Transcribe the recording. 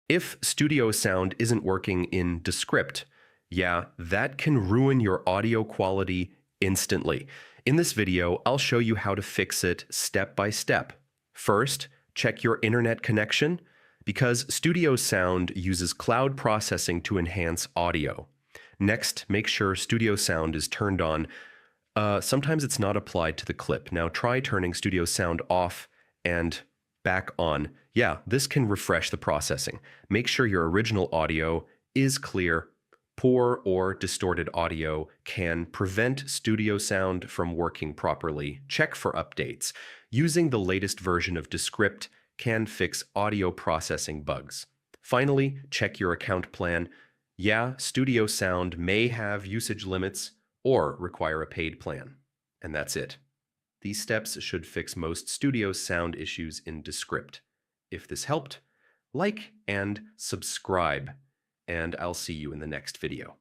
If studio sound isn't working in Descript, yeah, that can ruin your audio quality instantly. In this video, I'll show you how to fix it step by step. First, check your internet connection, because studio sound uses cloud processing to enhance audio. Next, make sure studio sound is turned on. Sometimes it's not applied to the clip. Now try turning studio sound off and back on. Yeah, this can refresh the processing. Make sure your original audio is clear. Poor or distorted audio can prevent studio sound from working properly. Check for updates. Using the latest version of Descript can fix audio processing bugs. Finally, check your account plan. Yeah, studio sound may have usage limits or require a paid plan. And that's it. These steps should fix most studio sound issues in Descript. If this helped, like and subscribe, and I'll see you in the next video.